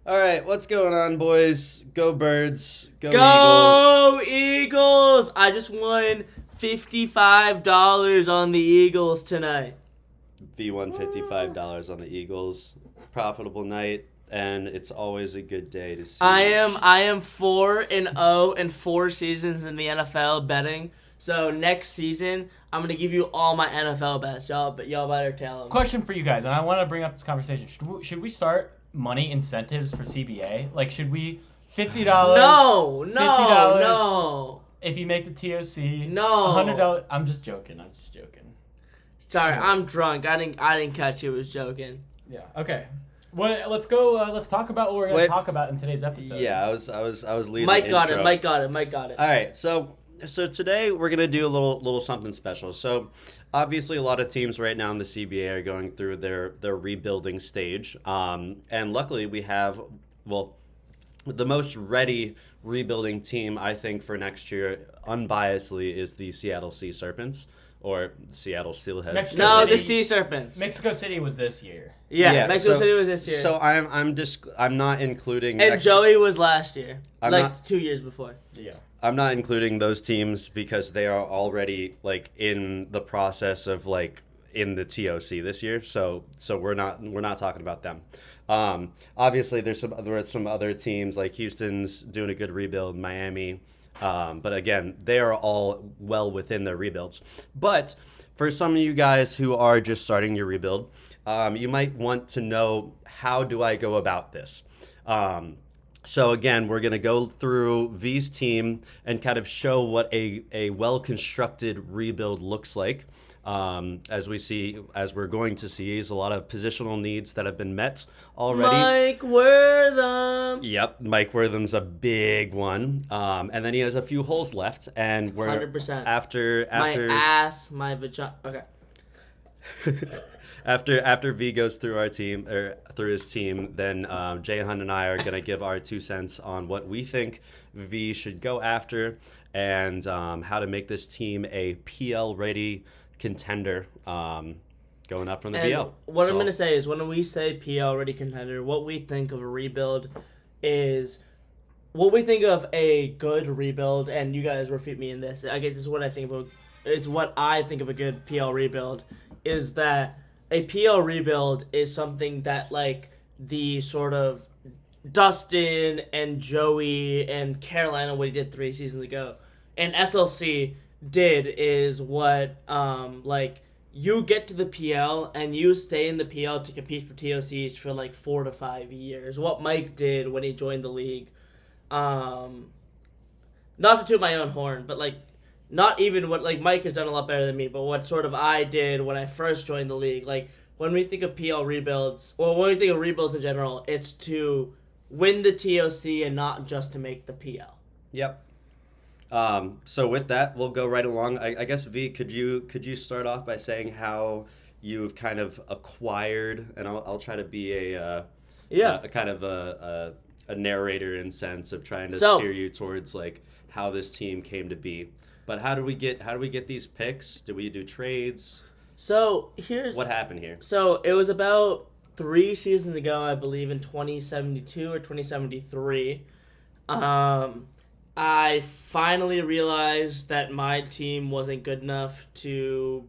All right, what's going on, boys? Go Birds, go Eagles. Go Eagles! I just won $55 on the Eagles tonight. V won $55 on the Eagles. Profitable night, and it's always a good day to see. I am 4-0 in 4 seasons in the NFL betting. So next season, I'm gonna give you all my NFL bets. Y'all better tell them. Question for you guys, and I want to bring up this conversation. Should we start money incentives for CBA? Like, should we $50? No, $50 no. if you make the TOC. No. $100. I'm just joking. Sorry, I'm drunk. I didn't catch you. Was joking. Yeah. Okay. Well, let's go. Let's talk about what we're going to talk about in today's episode. Yeah, I was leading. Mike the got intro. it. Mike got it. All right, so today we're gonna do a little something special. So obviously a lot of teams right now in the CBA are going through their rebuilding stage, and luckily we have the most ready rebuilding team I think for next year, unbiasedly, is the Seattle Sea Serpents or Seattle Steelheads. Mexico The City. Sea Serpents. Mexico City was this year. Yeah, Mexico City was this year. So I'm not including. And Joey was last year. I'm like not- 2 years before. Yeah. I'm not including those teams because they are already like in the process of like in the TOC this year. So we're not talking about them. Obviously there are some other teams like Houston's doing a good rebuild, Miami. But again, they are all well within their rebuilds. But for some of you guys who are just starting your rebuild, you might want to know, how do I go about this? So again, we're going to go through V's team and kind of show what a well-constructed rebuild looks like. As we're going to see, is a lot of positional needs that have been met already. Mike Wortham. Yep, Mike Wortham's a big one. And then he has a few holes left, and we're 100%. after My ass, my vagina. Okay. After V goes through our team or through his team, then Jay Hunt and I are gonna give our 2 cents on what we think V should go after and how to make this team a PL ready contender going up from the And PL. what I'm going to say is, when we say PL ready contender, what we think of a rebuild is what we think of a good rebuild, and you guys refute me in this. I guess this is what I think of. It's what I think of a good PL rebuild is that a PL rebuild is something that like the sort of Dustin and Joey and Carolina, what he did 3 seasons ago, and SLC did is what like you get to the PL and you stay in the PL to compete for TOCs for like 4 to 5 years. What Mike did when he joined the league, not to toot my own horn, but like not even what like Mike has done a lot better than me, but what sort of I did when I first joined the league. Like when we think of PL rebuilds, or when we think of rebuilds in general, it's to win the TOC and not just to make the PL. Yep. So with that, we'll go right along. I guess V, could you start off by saying how you've kind of acquired, and I'll try to be a kind of a narrator in sense of trying to steer you towards like how this team came to be. But how do we get these picks? Do we do trades? So here's what happened here. So it was about 3 seasons ago, I believe, in 2072 or 2073. I finally realized that my team wasn't good enough to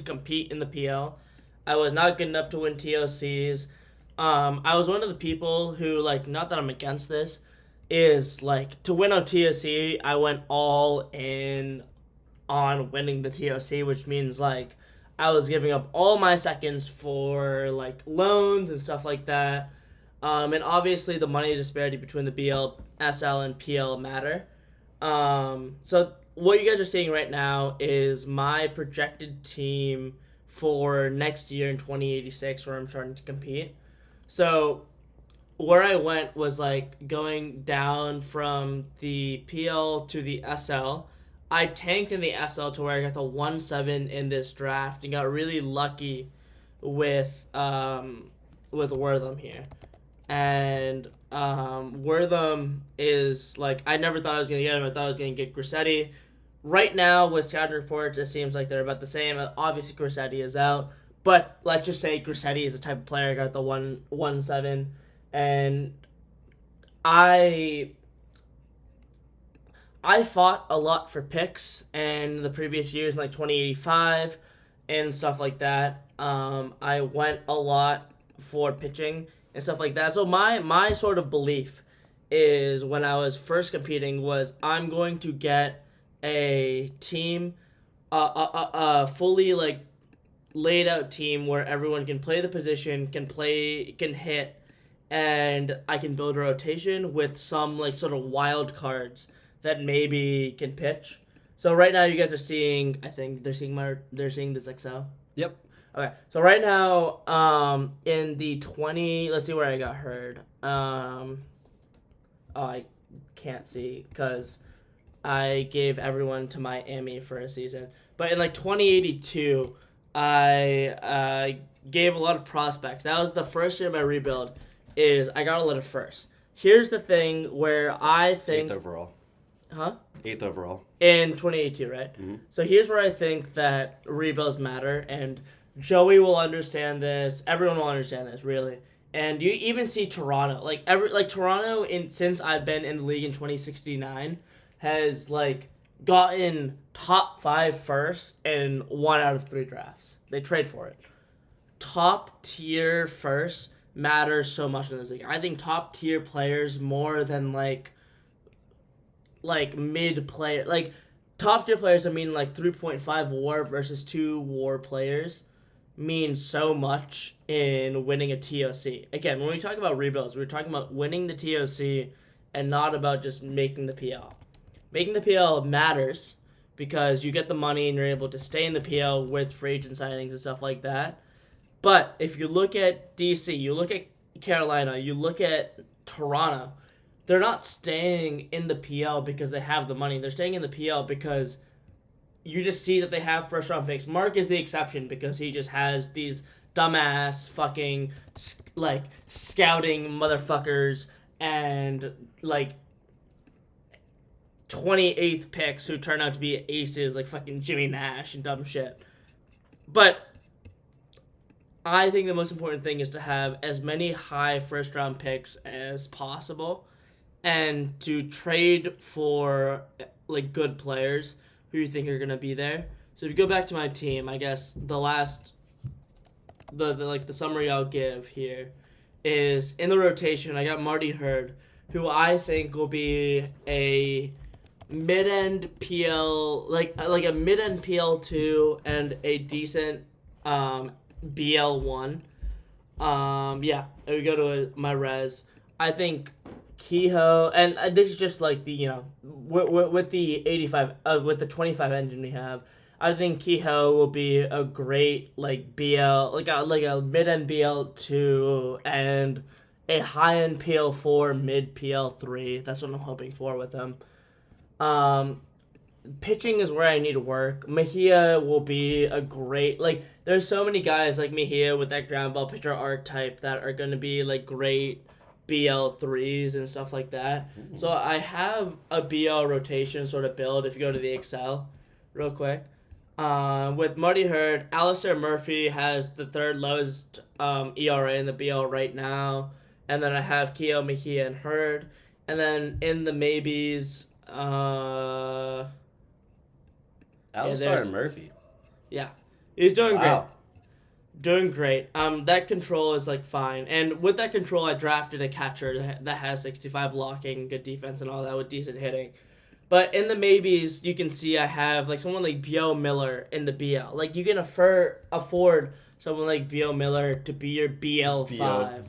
compete in the PL. I was not good enough to win TOCs. I was one of the people who, like, not that I'm against this, is like to win a TOC, I went all in on winning the TOC, which means like I was giving up all my seconds for like loans and stuff like that. And obviously the money disparity between the BL, SL, and PL matter. So what you guys are seeing right now is my projected team for next year in 2086, where I'm starting to compete. So where I went was like going down from the PL to the SL. I tanked in the SL to where I got the 1-7 in this draft and got really lucky with Wortham here. And Wortham is like, I never thought I was gonna get him. I thought I was gonna get Grissetti. Right now with scouting reports, it seems like they're about the same. Obviously Grissetti is out, But let's just say Grissetti is the type of player got the 1-7, and I fought a lot for picks and the previous years, like 2085 and stuff like that. I went a lot for pitching and stuff like that. So my sort of belief is when I was first competing was I'm going to get a team, a fully like laid out team where everyone can play the position, can hit, and I can build a rotation with some like sort of wild cards that maybe can pitch. So right now you guys are seeing, I think they're seeing this Excel. Yep. Okay, so right now, in the 20, let's see where I got heard. I can't see because I gave everyone to Miami for a season. But in like 2082, I gave a lot of prospects. That was the first year of my rebuild. Is I got a lot of first. Here's the thing where I think 8th overall. Huh? 8th overall. In 2082, right? Mm-hmm. So here's where I think that rebuilds matter, and Joey will understand this. Everyone will understand this, really. And you even see Toronto, Toronto since I've been in the league in 2069 has like gotten top 5 first in 1 out of 3 drafts. They trade for it. Top tier first matters so much in this league. I think top tier players more than like mid player, like top tier players. I mean, like 3.5 WAR versus 2 WAR players means so much in winning a TOC. Again, when we talk about rebuilds, we're talking about winning the TOC and not about just making the PL. Making the PL matters because you get the money and you're able to stay in the PL with free agent signings and stuff like that. But if you look at DC, you look at Carolina, you look at Toronto, they're not staying in the PL because they have the money. They're staying in the PL because you just see that they have first round picks. Mark is the exception because he just has these dumbass fucking like scouting motherfuckers and like 28th picks who turn out to be aces like fucking Jimmy Nash and dumb shit. But I think the most important thing is to have as many high first round picks as possible and to trade for like good players who you think are going to be there. So if you go back to my team, I guess the summary I'll give here is in the rotation I got Marty Hurd, who I think will be a mid-end PL, like a mid-end PL2 and a decent BL1. Yeah, we go to my res. I think Kehoe, and this is just like the, with the 85, with the 25 engine we have, I think Kehoe will be a great like BL, like a mid-end BL2 and a high-end PL4, mid PL3. That's what I'm hoping for with him. Pitching is where I need to work. Mejia will be a great, like, there's so many guys like Mejia with that ground ball pitcher archetype that are going to be like great BL3s and stuff like that. Mm-hmm. So I have a BL rotation sort of build if you go to the Excel real quick. With Marty Hurd, Alistair Murphy has the 3rd lowest ERA in the BL right now. And then I have Kehoe, Mejia, and Hurd. And then in the maybes, Alistair Murphy. Yeah. He's doing great. Doing great. That control is like fine. And with that control, I drafted a catcher that has 65 blocking, good defense, and all that with decent hitting. But in the maybes, you can see I have like someone like Bo Miller in the BL. Like you can afford someone like Bo Miller to be your BL5.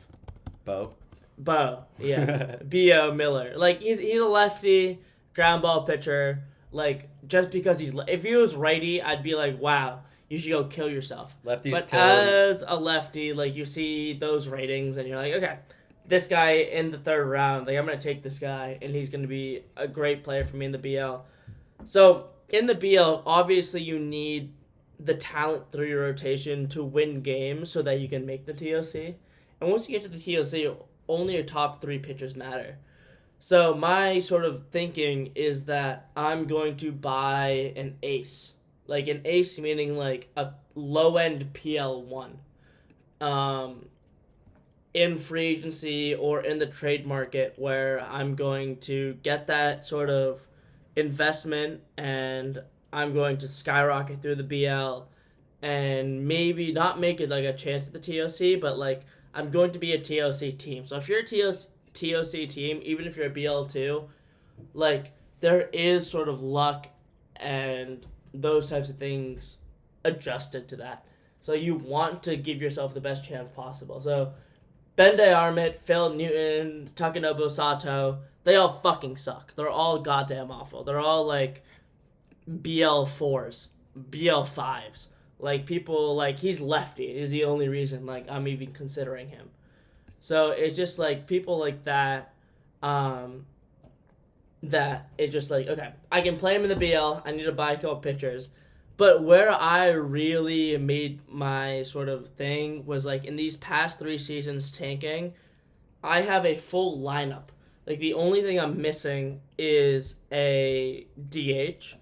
Bo, yeah. Bo Miller. Like he's a lefty ground ball pitcher. Like just because if he was righty, I'd be like, wow, you should go kill yourself. Lefties but kill. As a lefty, like you see those ratings and you're like, okay, this guy in the 3rd round, like I'm gonna take this guy and he's gonna be a great player for me in the BL. So in the BL, obviously you need the talent through your rotation to win games so that you can make the TOC. And once you get to the TOC, only your top 3 pitchers matter. So my sort of thinking is that I'm going to buy an ace like an ace meaning like a low end PL1, in free agency or in the trade market, where I'm going to get that sort of investment and I'm going to skyrocket through the BL and maybe not make it like a chance at the TOC, but like I'm going to be a TOC team. So if you're a TOC team, even if you're a BL2, like there is sort of luck and those types of things adjusted to that. So you want to give yourself the best chance possible. So Bende Armit, Phil Newton, Takanobu Sato, they all fucking suck. They're all goddamn awful. They're all like BL4s, BL5s. Like people like he's lefty is the only reason like I'm even considering him. So it's just like people like that, that it's just like, okay, I can play him in the BL. I need to buy a couple pitchers. But where I really made my sort of thing was like in these past 3 seasons tanking, I have a full lineup. Like the only thing I'm missing is a DH,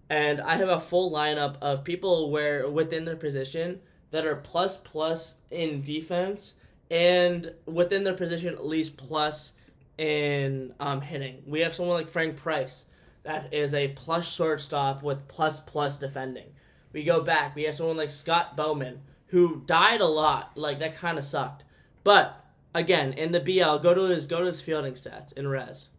and I have a full lineup of people where within their position that are plus in defense and within their position at least plus in hitting. We have someone like Frank Price that is a plus shortstop with plus defending. We go back. We have someone like Scott Bowman who died a lot. Like that kind of sucked. But again, in the BL, go to his fielding stats in Res.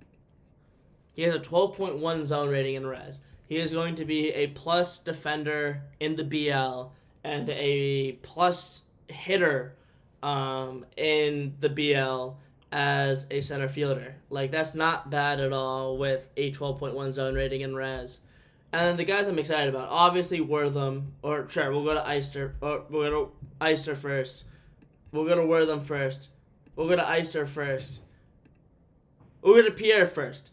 He has a 12.1 zone rating in Res. He is going to be a plus defender in the BL and a plus hitter in the BL as a center fielder. Like, that's not bad at all with a 12.1 zone rating in Res. And then the guys I'm excited about, obviously Wortham, or sure, we'll go to Eister, or we'll go to Eister first. We'll go to Wortham first. We'll go to Eister first. We'll go to Pierre first.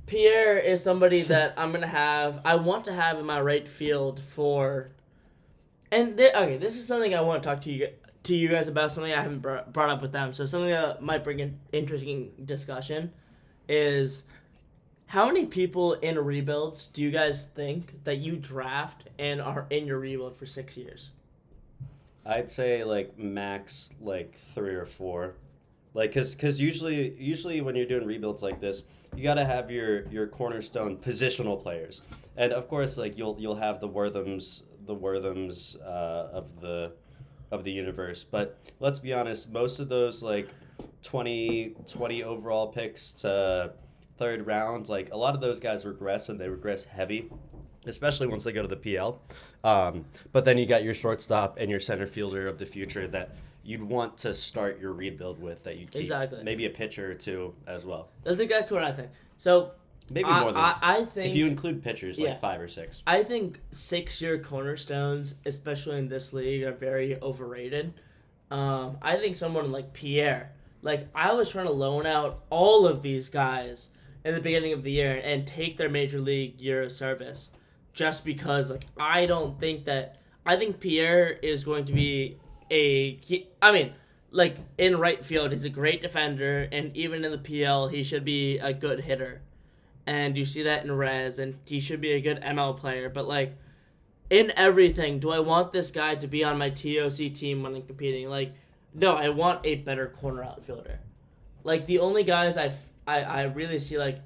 Pierre is somebody that I want to have in my right field for, and okay, this is something I want to talk to you guys about, something I haven't brought up with them, so something that might bring an interesting discussion is how many people in rebuilds do you guys think that you draft and are in your rebuild for 6 years? I'd say like max like 3 or 4. Like, cause usually when you're doing rebuilds like this, you gotta have your cornerstone positional players, and of course like you'll have the Worthams of the universe. But let's be honest, most of those like 20 overall picks to third round, like a lot of those guys regress, and they regress heavy, especially once they go to the PL. But then you got your shortstop and your center fielder of the future that you'd want to start your rebuild with, that you'd keep. Exactly. Maybe a pitcher or two as well. That's exactly what I think. So maybe more than I think if you include pitchers, like 5 or 6. I think 6-year cornerstones, especially in this league, are very overrated. I think someone like Pierre, like I was trying to loan out all of these guys in the beginning of the year and take their major league year of service, just because like I think Pierre is going to be like in right field, he's a great defender, and even in the PL, he should be a good hitter. And you see that in Res, and he should be a good ML player. But like in everything, do I want this guy to be on my TOC team when I'm competing? Like, no, I want a better corner outfielder. Like the only guys I really see, like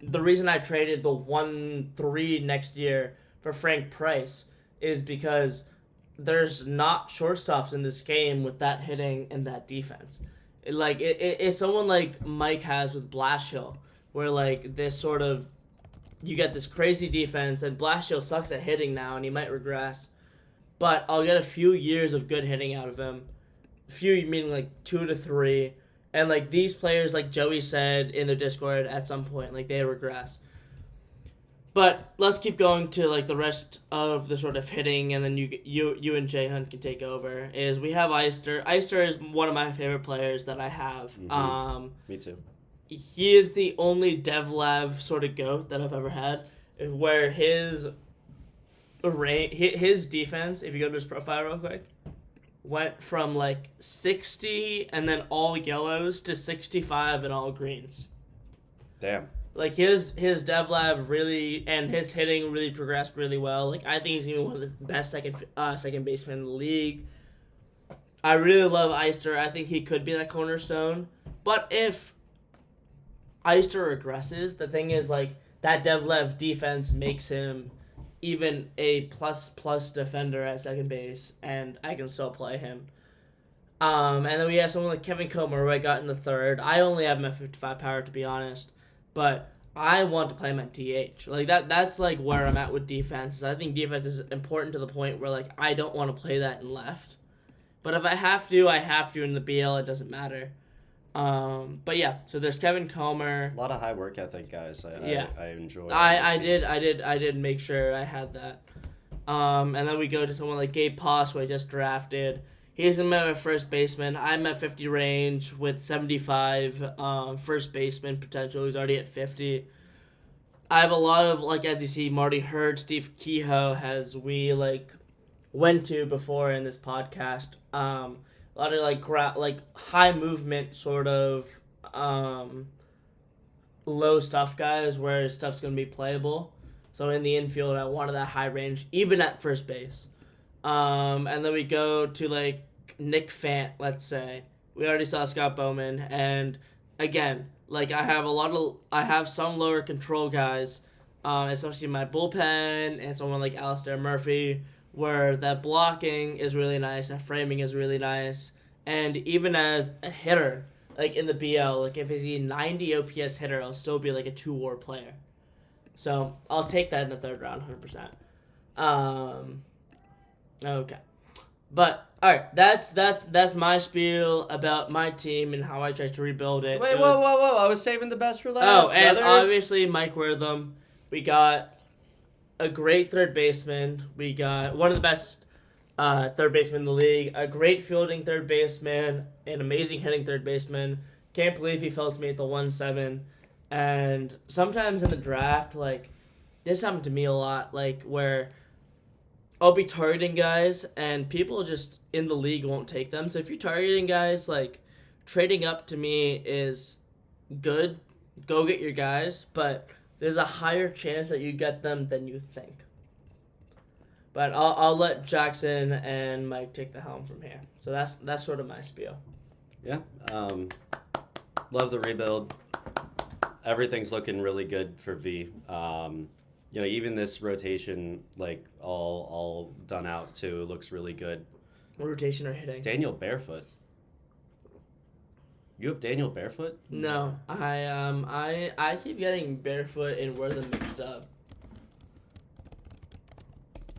the reason I traded the 1-3 next year for Frank Price is because there's not shortstops in this game with that hitting and that defense. It's someone like Mike has with Blashill, where like this sort of, you get this crazy defense, and Blashill sucks at hitting now, and he might regress, but I'll get a few years of good hitting out of him. Few meaning like 2 to 3, and like these players, like Joey said in the Discord at some point, like they regress. But let's keep going to like the rest of the sort of hitting, and then you and Jay Hunt can take over. Is we have Eister. Eister is one of my favorite players that I have. Mm-hmm. Me too. He is the only Devlev sort of GOAT that I've ever had, where his defense, if you go to his profile real quick, went from like 60 and then all yellows to 65 and all greens. Damn. Like his DevLab really and his hitting really progressed really well. Like I think he's even one of the best second basemen in the league. I really love Eister. I think he could be that cornerstone. But if Eister regresses, the thing is like that DevLab defense makes him even a plus defender at second base, and I can still play him. And then we have someone like Kevin Comer, who I got in the third. I only have him at 55 power, to be honest, but I want to play him at DH. Like that's like where I'm at with defense. I think defense is important to the point where like I don't want to play that in left, but if I have to, I have to in the BL. It doesn't matter. But yeah, so there's Kevin Comer. A lot of high work ethic, guys. I enjoy. I did make sure I had that. And then we go to someone like Gabe Poss, who I just drafted. He's my first baseman. I'm at 50 range with 75 first baseman potential. He's already at 50. I have a lot of, like, as you see, Marty Hurd, Steve Kehoe, as we, like, went to before in this podcast. A lot of, like high movement sort of low stuff guys where stuff's going to be playable. So in the infield, I wanted that high range, even at first base. And then we go to, like, Nick Fant, let's say. We already saw Scott Bowman. And, again, like, I have some lower control guys, especially my bullpen and someone like Alistair Murphy, where that blocking is really nice, that framing is really nice. And even as a hitter, like, in the BL, like, if he's a 90 OPS hitter, I'll still be, like, a 2-WAR player. So, I'll take that in the third round, 100%. Okay. But, alright, that's my spiel about my team and how I tried to rebuild it. Wait, whoa. I was saving the best for last, and brother. obviously Mike Wortham. We got a great third baseman. We got one of the best third basemen in the league. A great fielding third baseman. An amazing hitting third baseman. Can't believe he fell to me at the 1-7. And sometimes in the draft, like, this happened to me a lot, like, where I'll be targeting guys, and people just in the league won't take them. So if you're targeting guys, like, trading up to me is good. Go get your guys, but there's a higher chance that you get them than you think. But I'll let Jackson and Mike take the helm from here. So that's sort of my spiel. Yeah. Love the rebuild. Everything's looking really good for V. Even this rotation, like, all done out too, looks really good. Rotation or hitting? Daniel Barefoot. You have Daniel Barefoot? No, I keep getting Barefoot and Wortham mixed up.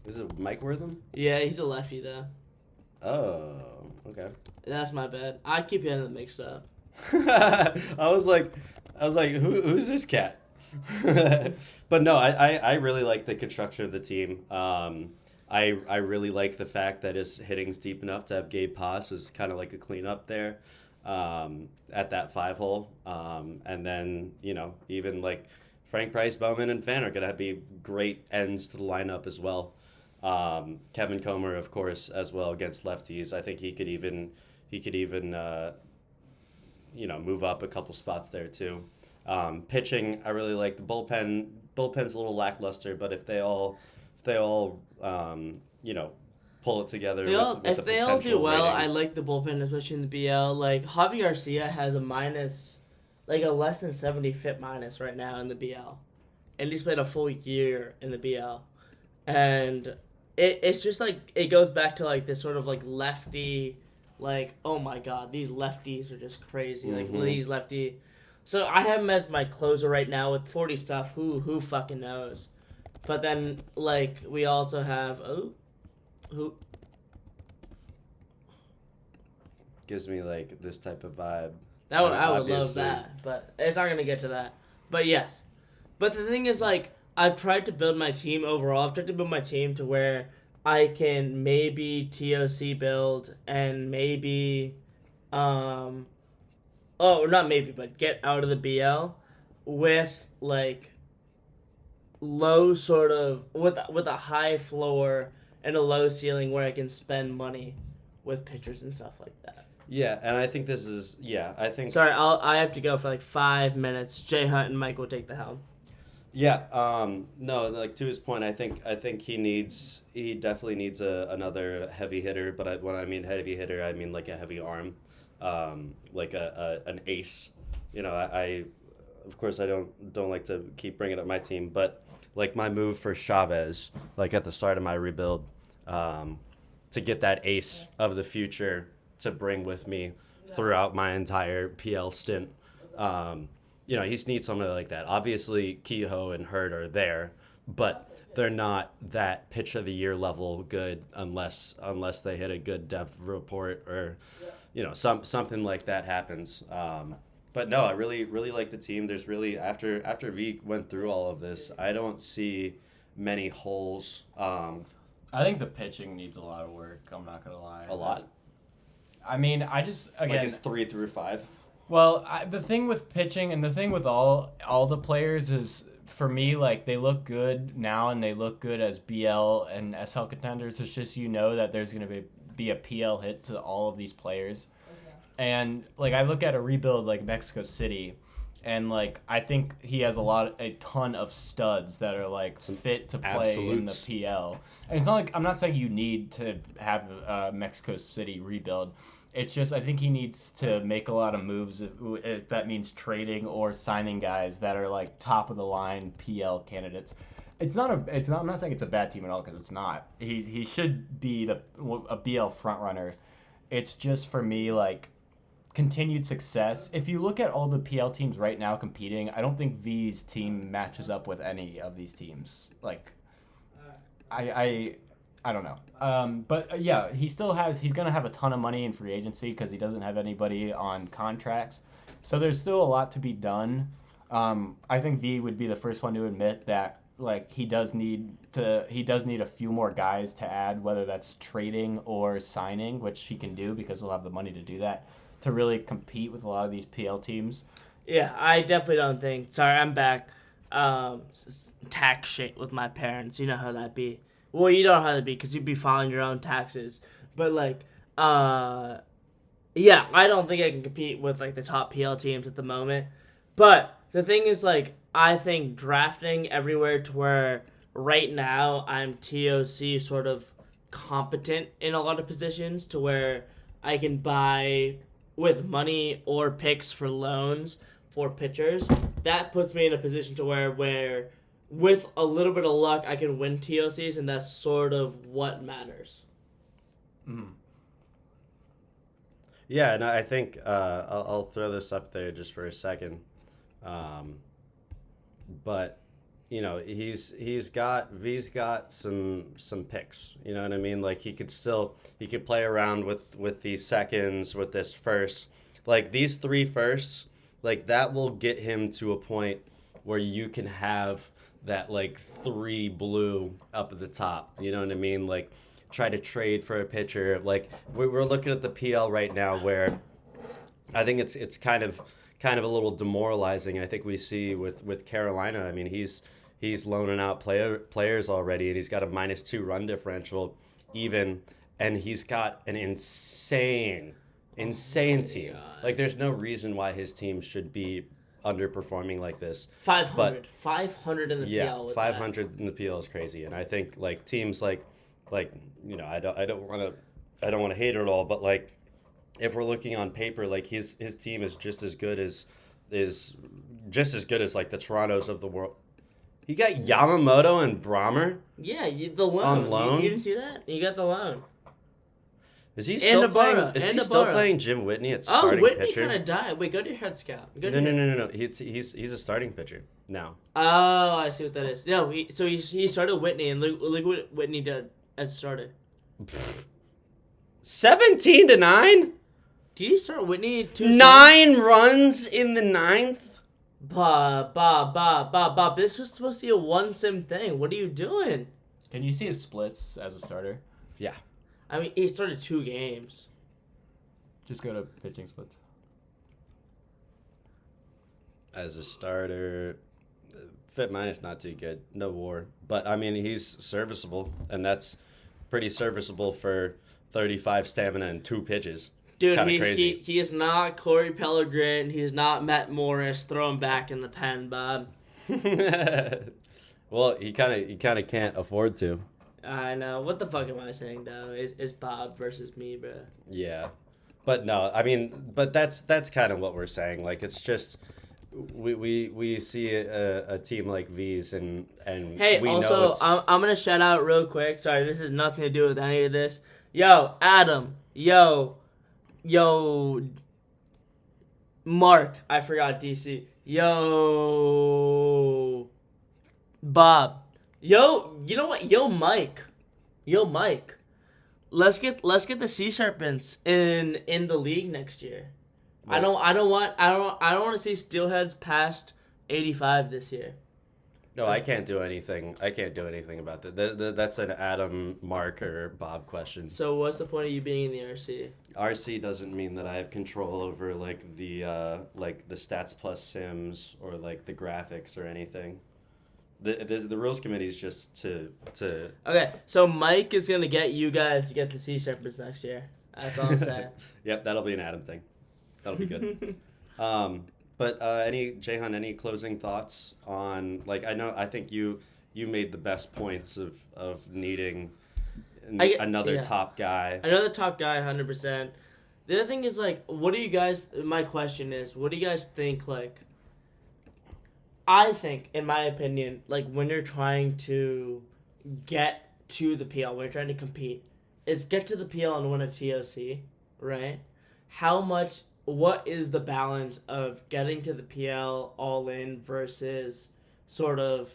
Is it Mike Wortham? Yeah, he's a lefty though. Oh, okay. That's my bad. I keep getting them mixed up. I was like, who's this cat? But no, I really like the construction of the team. I really like the fact that his hitting's deep enough to have Gabe Poss as kind of like a cleanup there at that 5-hole. And then, even like Frank Price, Bowman, and Fan are going to be great ends to the lineup as well. Kevin Comer, of course, as well against lefties. I think he could even move up a couple spots there too. Pitching, I really like the bullpen. Bullpen's a little lackluster, but if they all pull it together. If they all do well, ratings. I like the bullpen, especially in the BL. Like Javi Garcia has a minus, like a less than 70 FIP minus right now in the BL, and he's played a full year in the BL, and it's just like it goes back to like this sort of like lefty, like, oh my god, these lefties are just crazy. Like these lefty. So I have him as my closer right now with 40 stuff. Who fucking knows? But then like we also have who gives me like this type of vibe. I would love Obviously. that, but it's not gonna get to that. But yes, but the thing is, like, I've tried to build my team overall. I've tried to build my team to where I can maybe TOC build and maybe, not maybe, but get out of the BL with like low sort of with a high floor and a low ceiling where I can spend money with pitchers and stuff like that. Yeah, and I think this is I think Sorry, I have to go for like 5 minutes. Jay Hunt and Mike will take the helm. yeah. No, like to his point, I think he definitely needs another heavy hitter. But when I mean heavy hitter, I mean like a heavy arm, like an ace. I of course I don't like to keep bringing up my team, but like my move for Chavez, like at the start of my rebuild, to get that ace of the future to bring with me throughout my entire PL stint. He needs somebody like that. Obviously, Kehoe and Hurd are there, but they're not that pitch of the year level good unless they hit a good depth report or something like that happens. But no, I really really like the team. There's really after V went through all of this, I don't see many holes. I think the pitching needs a lot of work. I'm not gonna lie. A lot. I mean, I just again. Like it's 3 through 5. Well, the thing with pitching and the thing with all the players is, for me, like, they look good now and they look good as BL and SL contenders. It's just that there's going to be a PL hit to all of these players. And, like, I look at a rebuild like Mexico City, and, like, I think he has a ton of studs that are, like, fit to play in the PL. And it's not like, I'm not saying you need to have a Mexico City rebuild. It's just I think he needs to make a lot of moves if that means trading or signing guys that are like top of the line PL candidates. I'm not saying it's a bad team at all, because it's not. He should be a BL front runner. It's just, for me, like, continued success. If you look at all the PL teams right now competing, I don't think V's team matches up with any of these teams. Like, I don't know. But yeah, he's going to have a ton of money in free agency because he doesn't have anybody on contracts. So there's still a lot to be done. I think V would be the first one to admit that, like, he does need a few more guys to add, whether that's trading or signing, which he can do because he'll have the money to do that, to really compete with a lot of these PL teams. Yeah, I definitely don't think. Sorry, I'm back. Tax shit with my parents. You know how that be. Well, you don't know how that be because you'd be filing your own taxes. But, like, yeah, I don't think I can compete with, like, the top PL teams at the moment. But the thing is, like, I think drafting everywhere to where right now I'm TOC sort of competent in a lot of positions to where I can buy with money or picks for loans for pitchers. That puts me in a position to where with a little bit of luck I can win TOCs, and that's sort of what matters. Mm-hmm. Yeah, and I think I'll throw this up there just for a second. But V's got some picks. You know what I mean? Like he could play around with these seconds, with this first. Like these 3 firsts, like that will get him to a point where you can have that like 3 blue up at the top. You know what I mean? Like try to trade for a pitcher. Like we're looking at the PL right now where I think it's kind of a little demoralizing. I think we see with Carolina. I mean, he's loaning out players already, and he's got a -2 run differential even, and he's got an insane team. God. Like there's no reason why his team should be underperforming like this. 500 in the PL. 500 in the PL is crazy, and I think like teams like I don't want to hate it at all, but like if we're looking on paper, like his team is just as good as like the Torontos of the world. He got Yamamoto and Brahmer. Yeah, the loan. On loan? You didn't see that? You got the loan. Is he still playing? Is he still playing Jim Whitney at starting Whitney pitcher? kind of died. Wait, go to your head scout. No. He's a starting pitcher now. Oh, I see what that is. No, he started Whitney, and look what Whitney did as a starter. 17-9. Did he start Whitney 9 runs in the 9th? Bob. This was supposed to be a 1-sim thing. What are you doing? Can you see his splits as a starter? Yeah. I mean, he started 2 games. Just go to pitching splits. As a starter, fit minus not too good. No WAR, but I mean he's serviceable, and that's pretty serviceable for 35 stamina and 2 pitches. Dude, kind of he crazy. he is not Corey Pellegrin. He's not Matt Morris. Throw him back in the pen, Bob. Well, he kind of can't afford to. I know. What the fuck am I saying though? Is Bob versus me, bro? Yeah, but no, I mean, but that's kind of what we're saying. Like, it's just we see a team like V's and Hey, we know also, it's I'm gonna shout out real quick. Sorry, this has nothing to do with any of this. Yo, Adam. Yo, Mark. I forgot DC. Yo, Bob. Yo, you know what? Yo, Mike. Yo, Mike. Let's get the Sea Serpents in the league next year. I don't want to see Steelheads past 85 this year. no. I can't do anything. I can't do anything about that. That's an Adam, Mark, or Bob question. So what's the point of you being in the RC? RC doesn't mean that I have control over like the stats plus sims or like the graphics or anything. The rules committee is just to Okay, so Mike is gonna get you guys to get the Sea Serpents next year. That's all I'm saying. Yep, that'll be an Adam thing. That'll be good. But any closing thoughts on, like, I think you made the best points of needing another top guy. Another top guy, 100%. The other thing is, like, what do you guys? My question is, what do you guys think? Like, I think, in my opinion, like when you're trying to get to the PL, when you're trying to compete, is get to the PL and win a TOC, right? What is the balance of getting to the PL all in versus sort of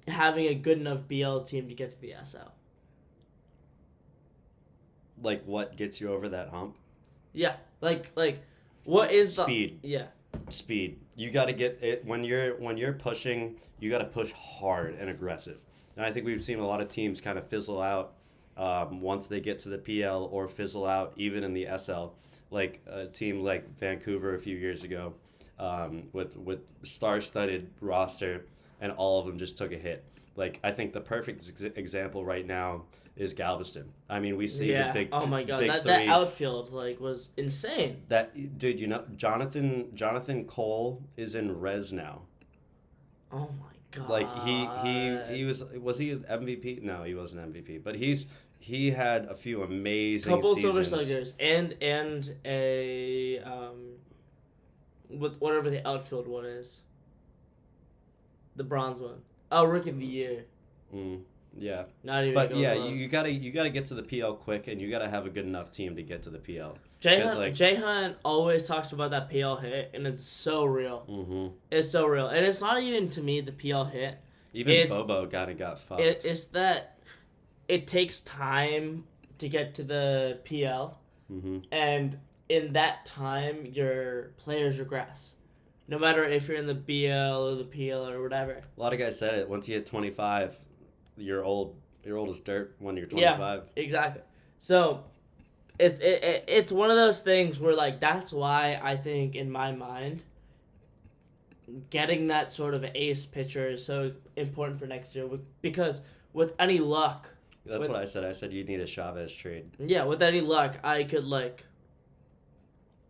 having a good enough BL team to get to the SL? Like, what gets you over that hump? Yeah, like what is Speed. Yeah. Speed. You got to get it when you're pushing. You got to push hard and aggressive. And I think we've seen a lot of teams kind of fizzle out once they get to the PL, or fizzle out even in the SL. Like a team like Vancouver a few years ago, with star-studded roster, and all of them just took a hit. Like, I think the perfect example right now is Galveston. I mean, we see the big. Oh my god, big that three. outfield was insane. That dude, Jonathan Cole is in Res now. Oh my god. Like, he was he MVP? No, he wasn't MVP. But he had a few amazing couple seasons. Silver Sluggers and a with whatever the outfield one is. The bronze one. Oh, Rookie of the Year. Yeah. Not even. But yeah, you gotta get to the PL quick, and you gotta have a good enough team to get to the PL. Jay Hunt always talks about that PL hit, and it's so real. Mm-hmm. It's so real, and it's not even to me the PL hit. Even Bobo kind of got fucked. It's that it takes time to get to the PL, and in that time, your players regress. No matter if you're in the BL or the PL or whatever. A lot of guys said it. Once you hit 25, you're old. You're old as dirt when you're 25. Yeah, exactly. So, it's one of those things where, like, that's why I think, in my mind, getting that sort of ace pitcher is so important for next year. Because with any luck... That's what I said. I said you need a Chavez trade. Yeah, with any luck, I could, like,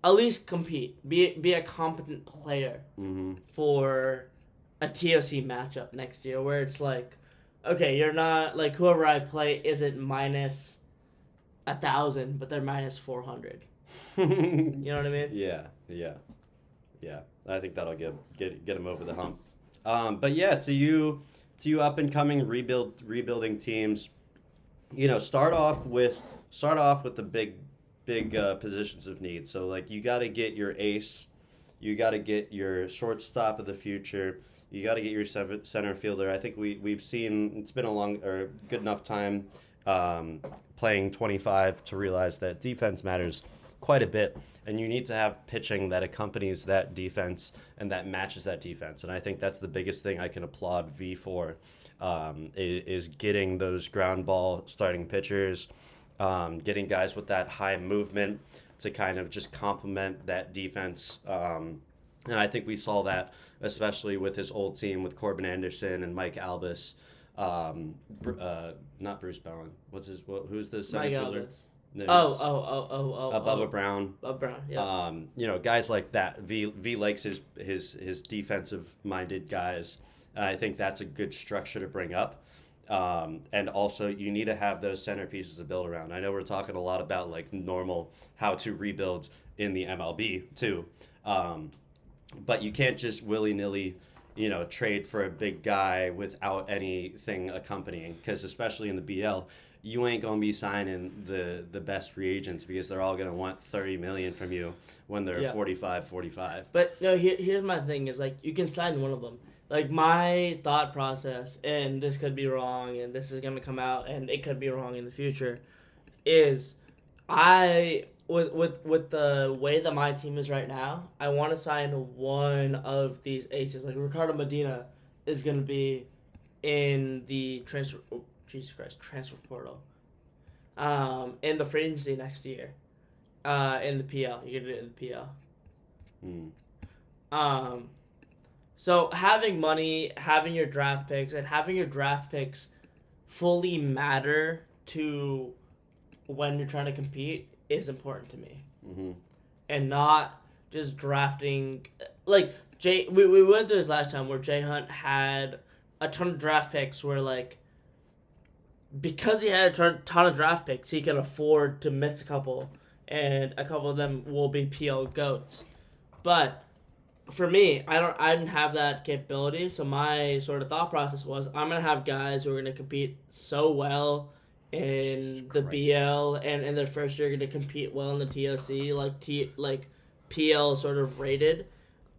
at least compete. Be a competent player for a TOC matchup next year, where it's like, okay, you're not, like, whoever I play isn't minus 1,000, but they're minus 400. You know what I mean? Yeah. I think that'll get him over the hump. But yeah, to you up and coming rebuilding teams, start off with the big positions of need. So, like, you got to get your ace, you got to get your shortstop of the future, you got to get your center fielder. I think we've seen, it's been a good enough time playing 25 to realize that defense matters quite a bit, and you need to have pitching that accompanies that defense and that matches that defense. And I think that's the biggest thing I can applaud V for, is getting those ground ball starting pitchers, getting guys with that high movement to kind of just complement that defense. And I think we saw that especially with his old team with Corbin Anderson and Mike Albus. Not Bruce Bowen. Who's the center Mike fielder? Albus. There's Bubba Bubba Brown. Bubba Brown, yeah. Guys like that. V likes his defensive minded guys. I think that's a good structure to bring up. And also, you need to have those centerpieces to build around. I know we're talking a lot about like normal how to rebuild in the MLB too, but you can't just willy nilly, trade for a big guy without anything accompanying. Because especially in the BL, you ain't gonna be signing the best free agents because they're all gonna want $30 million from you when they're 45. But no, here's my thing: is like you can sign one of them. Like my thought process, and this could be wrong, and this is gonna come out, and it could be wrong in the future, is I with the way that my team is right now, I want to sign one of these aces. Like Ricardo Medina is gonna be in the transfer portal, in the free agency next year, in the PL. You can do it in the PL. So having money, having your draft picks, and having your draft picks fully matter to when you're trying to compete is important to me. Mm-hmm. And not just drafting like we went through this last time where Jay Hunt had a ton of draft picks where like because he had a ton of draft picks, he could afford to miss a couple, and a couple of them will be PL goats. But for me, I didn't have that capability, so my sort of thought process was I'm gonna have guys who are gonna compete so well in the BL and in their first year gonna compete well in the TOC, like PL sort of rated,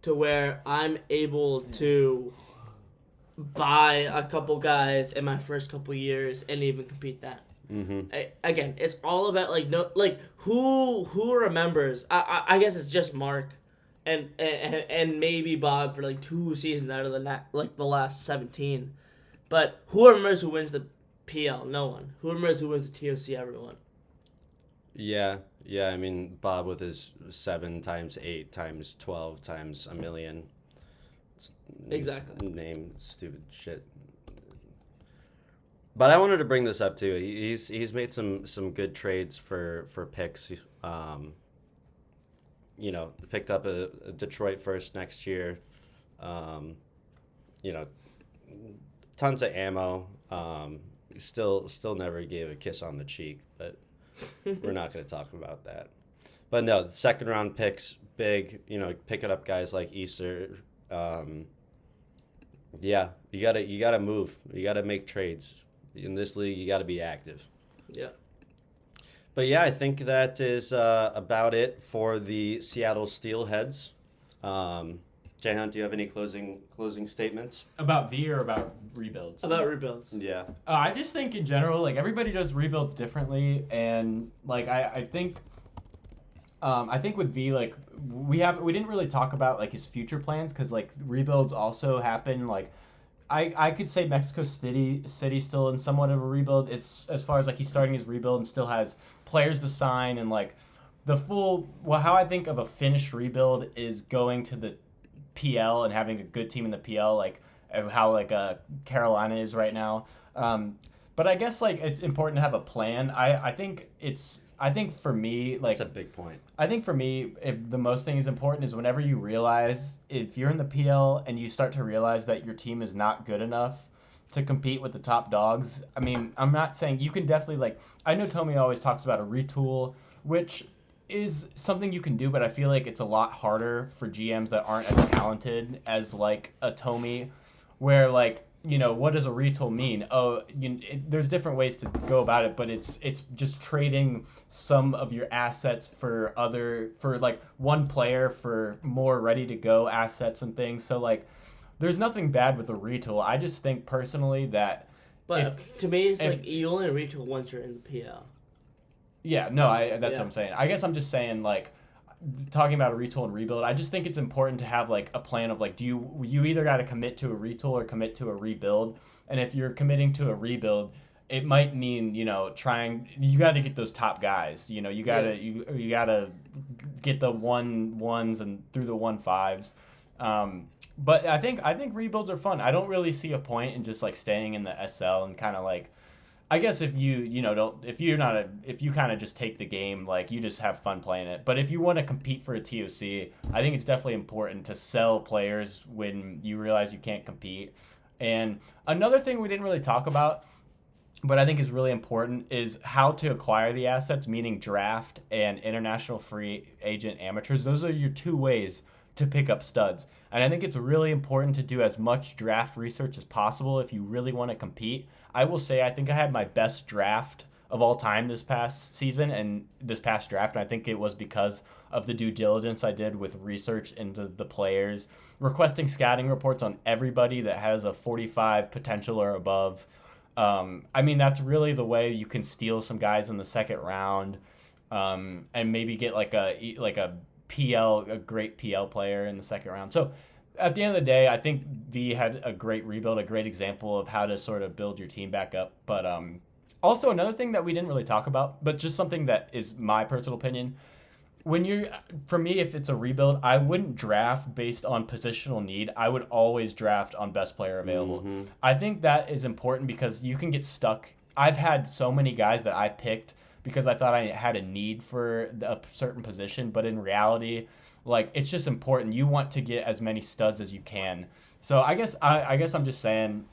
to where I'm able to buy a couple guys in my first couple years and even compete that. Mm-hmm. Again, it's all about who remembers. I guess it's just Mark. And maybe Bob for like 2 seasons out of the last 17, but who remembers who wins the PL? No one. Who remembers who wins the TOC? Everyone. Yeah. I mean, Bob with his 7 times 8 times 12 times a million. Exactly. Name stupid shit. But I wanted to bring this up too. He's made some good trades for picks. Picked up a Detroit first next year. Tons of ammo. Still never gave a kiss on the cheek, but we're not going to talk about that. But no, the second round picks, big. Picking up guys like Easter. You gotta move. You gotta make trades. In this league, you gotta be active. Yeah. But yeah, I think that is about it for the Seattle Steelheads. Jay Hunt, do you have any closing statements? About V or about rebuilds? About rebuilds. Yeah. I just think in general, like everybody does rebuilds differently, and like I think with V, like we didn't really talk about like his future plans because like rebuilds also happen. Like I could say Mexico City's still in somewhat of a rebuild. It's as far as like he's starting his rebuild and still has players to sign, and like how I think of a finished rebuild is going to the PL and having a good team in the PL, like how like Carolina is right now. But I guess like it's important to have a plan. I think for me, like that's a big point. I think for me, if the most thing is important is whenever you realize if you're in the PL and you start to realize that your team is not good enough to compete with the top dogs. I mean, I'm not saying you can definitely like. I know Tommy always talks about a retool, which is something you can do, but I feel like it's a lot harder for GMs that aren't as talented as like a Tommy, where like. What does a retool mean? There's different ways to go about it, but it's just trading some of your assets for like one player for more ready to go assets and things. So like, there's nothing bad with a retool. I just think personally that. But to me, it's like you only retool once you're in the PL. Yeah, no, that's what I'm saying. I guess I'm just saying like. Talking about a retool and rebuild, I just think it's important to have like a plan of like, do you either got to commit to a retool or commit to a rebuild, and if you're committing to a rebuild, it might mean you got to get those top guys. You gotta you gotta get the 1-1s and through the 1-5s. But I think rebuilds are fun. I don't really see a point in just like staying in the SL and kind of like. I guess if you don't, if you're not if you kind of just take the game, like you just have fun playing it. But if you want to compete for a TOC, I think it's definitely important to sell players when you realize you can't compete. And another thing we didn't really talk about, but I think is really important, is how to acquire the assets, meaning draft and international free agent amateurs. Those are your two ways to pick up studs. And I think it's really important to do as much draft research as possible if you really want to compete. I will say I think I had my best draft of all time this past season and this past draft. And I think it was because of the due diligence I did with research into the players, requesting scouting reports on everybody that has a 45 potential or above. I mean, that's really the way you can steal some guys in the second round, and maybe get like a great PL player in the second round. So at the end of the day, I think V had a great rebuild, a great example of how to sort of build your team back up. But also another thing that we didn't really talk about, but just something that is my personal opinion. For me, if it's a rebuild, I wouldn't draft based on positional need. I would always draft on best player available. Mm-hmm. I think that is important because you can get stuck. I've had so many guys that I picked because I thought I had a need for a certain position, but in reality, like, it's just important. You want to get as many studs as you can. So I guess I'm just saying,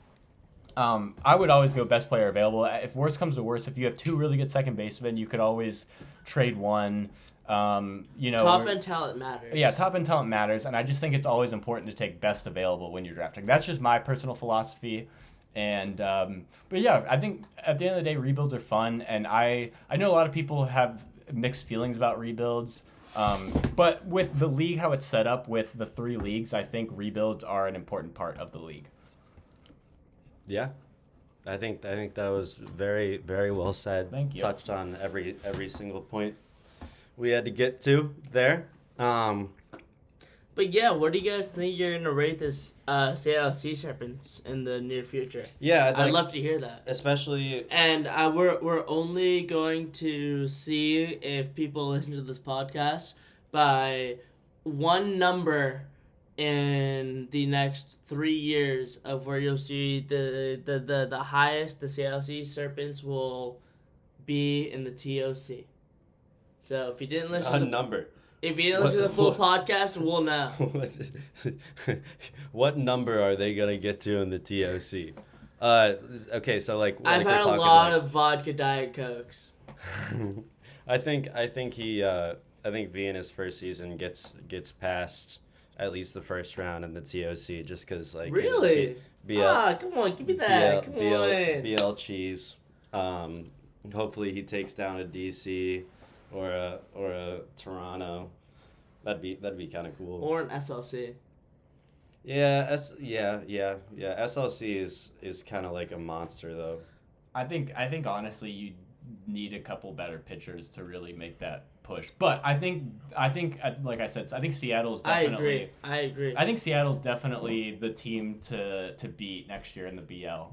I would always go best player available. If worst comes to worst, if you have two really good second basemen, you could always trade one. Top end talent matters. Yeah, top end talent matters, and I just think it's always important to take best available when you're drafting. That's just my personal philosophy. And but yeah, I think at the end of the day, rebuilds are fun, and I know a lot of people have mixed feelings about rebuilds. But with the league, how it's set up with the 3 leagues, I think rebuilds are an important part of the league. Yeah, I think that was very, very well said. Thank you. Touched on every single point we had to get to there. But yeah, what do you guys think you're gonna rate this Seattle Sea Serpents in the near future? Yeah, I'd love to hear that. Especially, and we're only going to see if people listen to this podcast by one number in the next 3 years of where you'll see the highest the Seattle Sea Serpents will be in the TOC. So if you didn't listen, If you didn't listen to the full podcast, we'll know. What number are they gonna get to in the TOC? Okay, so I've had a lot of vodka Diet Cokes. I think V in his first season gets past at least the first round in the TOC just because really. Come on, give me that. Come on. BL cheese. Hopefully he takes down a DC. Or a Toronto, that'd be kind of cool. Or an SLC. Yeah, SLC is kind of like a monster though. I think honestly you need a couple better pitchers to really make that push. But I think like I said, I think Seattle's definitely. I agree. I think Seattle's definitely the team to beat next year in the BL.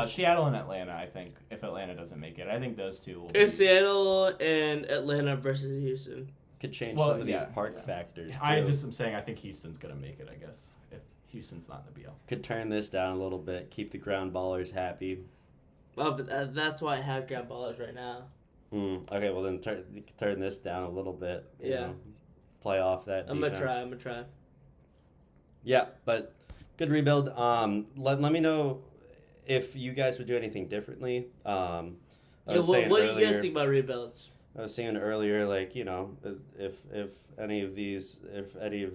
Seattle and Atlanta, I think, if Atlanta doesn't make it. I think those two will It's Seattle and Atlanta versus Houston. Could change some of these park factors, too. I'm saying I think Houston's going to make it, I guess, if Houston's not in the BL. Could turn this down a little bit, keep the ground ballers happy. Well, but that's why I have ground ballers right now. Okay, well then turn this down a little bit. You know, play off that defense. I'm gonna try. Yeah, but good rebuild. Let me know if you guys would do anything differently. What do you guys think about rebuilds? I was saying earlier, if any of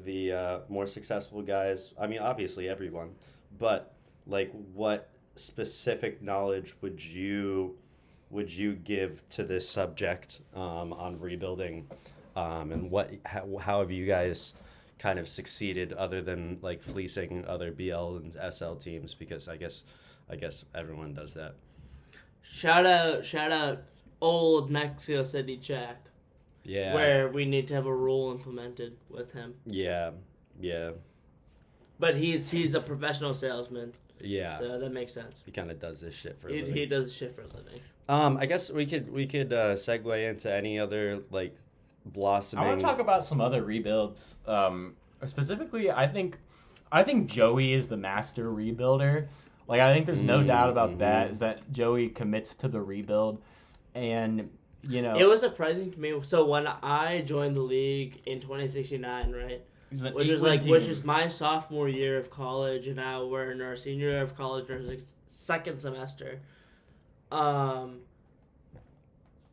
the more successful guys, I mean, obviously everyone, but what specific knowledge would you give to this subject on rebuilding, and how have you guys kind of succeeded other than fleecing other BL and SL teams? Because I guess everyone does that. Shout out old Mexico City Jack. Yeah. Where we need to have a rule implemented with him. Yeah. But he's a professional salesman. Yeah. So that makes sense. He kind of does this shit for a living. He does shit for a living. I guess we could segue into any other blossoming. I want to talk about some other rebuilds. Specifically, I think Joey is the master rebuilder. Like, I think there's no doubt about that, Mm-hmm. is that Joey commits to the rebuild. And, It was surprising to me. So when I joined the league in 2069, right? he's an Which is eight-win which team. is my sophomore year of college, and now we're in our senior year of college, our second semester. Um,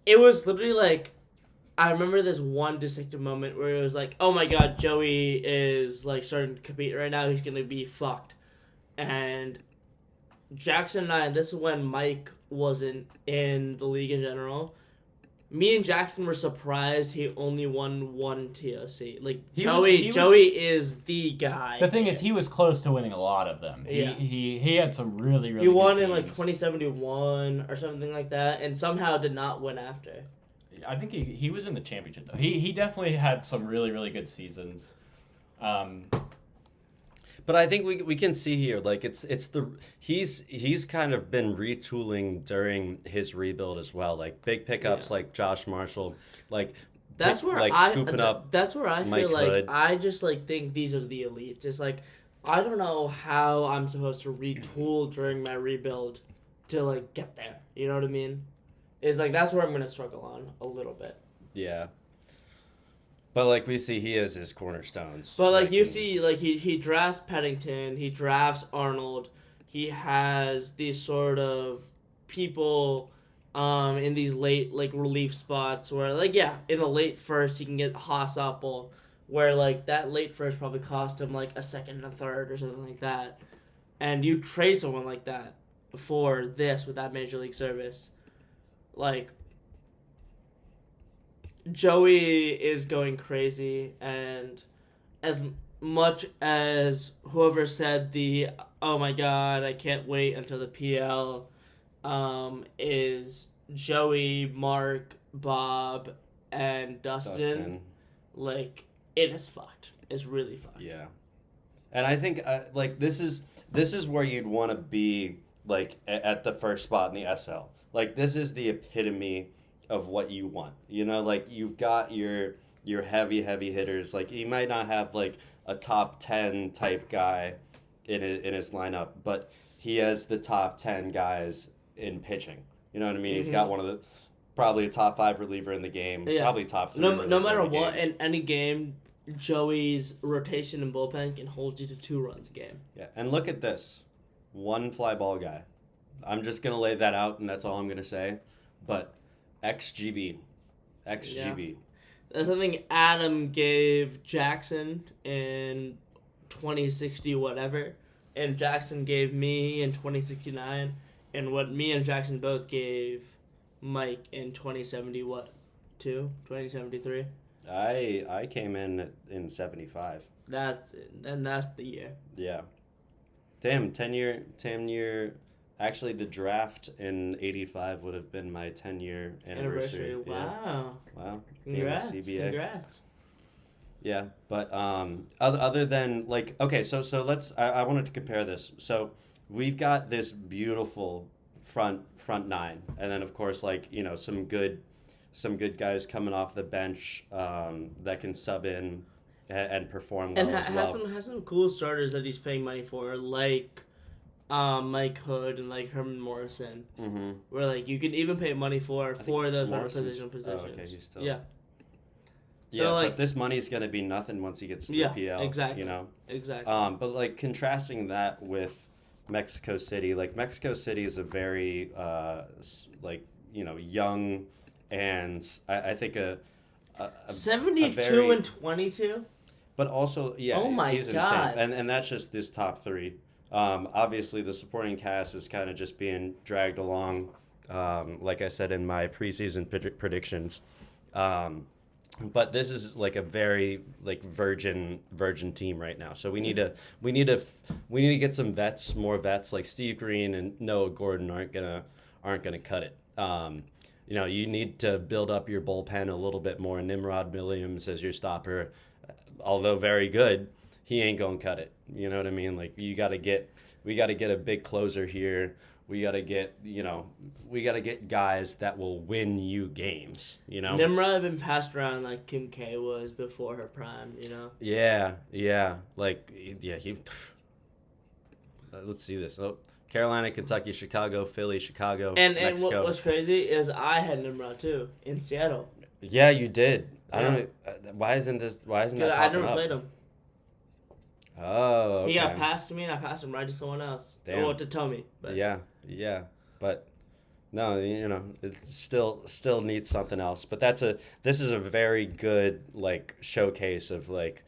it was literally like, I remember this one distinctive moment where it was like, oh my god, Joey is like starting to compete right now. He's gonna be fucked, and Jackson and I. This is when Mike wasn't in the league in general. Me and Jackson were surprised he only won one TOC. Like Joey is the guy. The thing is, he was close to winning a lot of them. Yeah. He had some really, really He won good in like teams. 2071 or something like that, and somehow did not win after. I think he was in the championship, though. He definitely had some really, really good seasons. But I think we can see here, like he's kind of been retooling during his rebuild as well. Like big pickups like Josh Marshall, like That's where scooping up. That's where I Mike feel like Hood. I just like think these are the elites. It's like I don't know how I'm supposed to retool during my rebuild to like get there. You know what I mean? It's like that's where I'm gonna struggle on a little bit. Yeah. But like we see, he has his cornerstones. But like you can- see, like he drafts Pennington, he drafts Arnold, he has these sort of people in these late like relief spots where like in the late first he can get Haas Apple, where like that late first probably cost him like a second and a third or something like that. And you trade someone like that for this with that major league service. Like Joey is going crazy, and as much as whoever said the oh my god, I can't wait until the PL is Joey, Mark, Bob, and Dustin. Like it is fucked. It's really fucked. Yeah. And I think like this is where you'd want to be like at the first spot in the SL. Like this is the epitome of what you want. You know, like you've got your heavy hitters. Like he might not have like a top 10 type guy in his lineup, but he has the top 10 guys in pitching. You know what I mean? He's got one of the probably a top 5 reliever in the game, probably top 3. No matter what in any game, Joey's rotation and bullpen can hold you to 2 runs a game. Yeah, and look at this. One fly ball guy. I'm just going to lay that out, and that's all I'm going to say. But XGB. XGB. That's something Adam gave Jackson in 2060 whatever, and Jackson gave me in 2069, and what me and Jackson both gave Mike in 2070 what? 2073? I came in 75. That's the year. Yeah. Damn, 10 year. Actually, the draft in 85 would have been my 10-year anniversary. Wow. Yeah. Wow. Congrats. CBA. Congrats. Yeah, but other than like okay, so let's I wanted to compare this. So we've got this beautiful front 9, and then of course like some good guys coming off the bench that can sub in and perform well And as well. has some cool starters that he's paying money for, like Mike Hood and like Herman Morrison, where like you can even pay money for those positions. Oh, okay, he's still yeah. Yeah, So, like, but this money's gonna be nothing once he gets to the PL. exactly. You know. Exactly. But like contrasting that with Mexico City, like Mexico City is a very young, and I think a 72 very, and 22. But also, yeah, Oh my he's God. insane, and that's just this top 3. Obviously, the supporting cast is kind of just being dragged along, like I said in my preseason predictions. But this is like a very like virgin team right now. So we need to get some vets, more vets like Steve Green and Noah Gordon aren't gonna cut it. You need to build up your bullpen a little bit more. Nimrod Williams as your stopper, although very good, he ain't gonna cut it. You know what I mean? Like we gotta get a big closer here. We gotta get guys that will win you games. Nimrod had been passed around like Kim K was before her prime. Yeah. Like he. Let's see this. Oh, Carolina, Kentucky, Chicago, Philly, Chicago, And Mexico. what's crazy is I had number one too in Seattle. Yeah, you did. I Yeah. don't. Why isn't that popping I never up? played him. Oh, okay. He got passed to me, and I passed him right to someone else. Damn. Well, to Tommy. But. Yeah, but no, it still needs something else. But this is a very good like showcase of like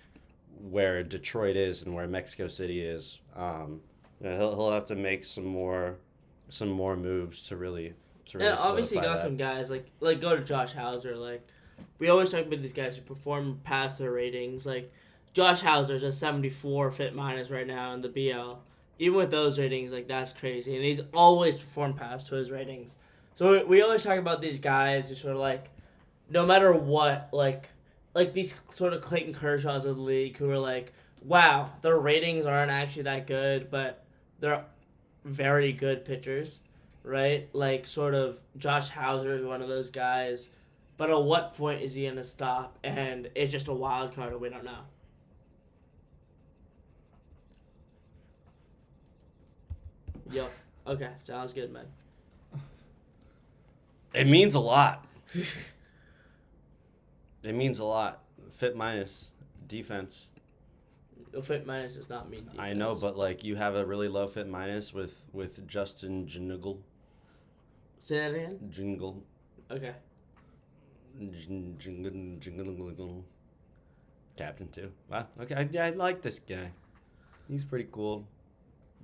where Detroit is and where Mexico City is. He'll have to make some more moves to really. And obviously, solidify got that. some guys like go to Josh Hauser. Like we always talk about these guys who perform past their ratings. Like Josh Hauser's a 74 fit minus right now in the BL. Even with those ratings, like that's crazy, and he's always performed past to his ratings. So we always talk about these guys who sort of like, no matter what, like these sort of Clayton Kershaws of the league who are like, wow, their ratings aren't actually that good, but they're very good pitchers, right? Like sort of Josh Hauser is one of those guys, but at what point is he gonna stop? And it's just a wild card, and we don't know. Yep. Okay, sounds good, man. It means a lot. It means a lot. Fit minus defense. Fit minus does not mean defense. I know, but like you have a really low fit minus with Justin Jingle. Say that again? Jingle. Okay. Jingle. Captain too. Wow. Okay. I like this guy. He's pretty cool.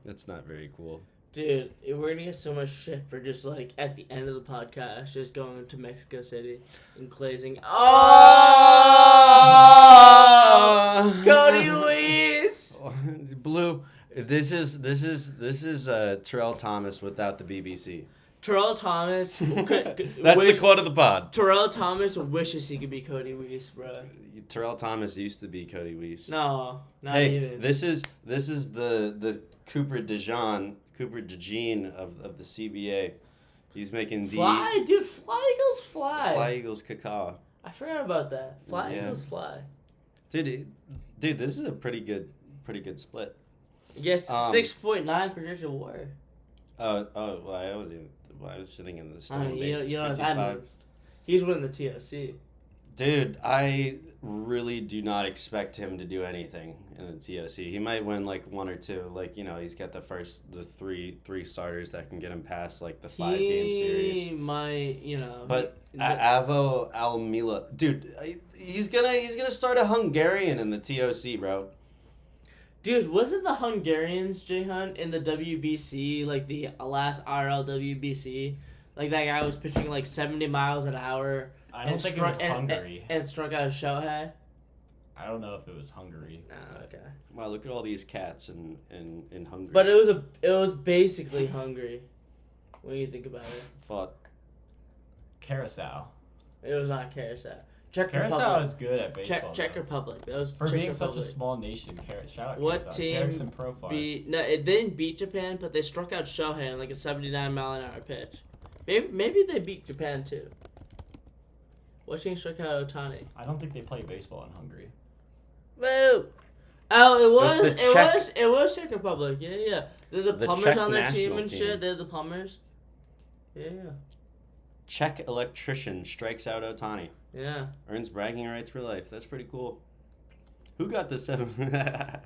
That's not very cool. Dude, we're gonna get so much shit for just like at the end of the podcast, just going to Mexico City and glazing. Oh, Cody Luis, Blue. This is Terrell Thomas without the BBC. Terrell Thomas. That's the quote of the pod. Terrell Thomas wishes he could be Cody Luis, bro. Terrell Thomas used to be Cody Weiss. No, not Hey, even. this is the Cooper DeJean of the CBA. He's making Fly, dude. Fly Eagles fly. Fly Eagles caca. I forgot about that. Fly Yeah. Eagles fly. Dude, this is a pretty good split. Yes, 6.9 projected WAR. Well, I was thinking of the I stolen mean, bases. you know what 55. that means. He's winning the TOC. Dude, I really do not expect him to do anything in the TOC. He might win like one or two. Like, he's got the three starters that can get him past like the 5-game series. He might, But Avo Almila, dude, he's gonna start a Hungarian in the TOC, bro. Dude, wasn't the Hungarians, Jay Hunt, in the WBC, like the last RL WBC? Like that guy was pitching like 70 miles an hour. I don't think it was Hungary. And struck out Shohei? I don't know if it was Hungary. Oh, okay. Wow, look at all these cats in Hungary. But it was basically Hungary when you think about it. Fought. Carousel. It was not Carousel. Czech Carousel Republic. is good at baseball. Czech though. Republic. That was For Czech being Republic. such a small nation, shout out What Carousel. team Harrison Profile. No, it didn't beat Japan, but they struck out Shohei in like a 79-mile-an-hour pitch. Maybe they beat Japan too. What team struck out Otani? I don't think they play baseball in Hungary. Woo! Oh, it was Czech Republic. Yeah. They're the Plumbers Czech on their national team and team. shit. They're the Plumbers. Yeah. Czech electrician strikes out Otani. Yeah. Earns bragging rights for life. That's pretty cool. Who got the 7?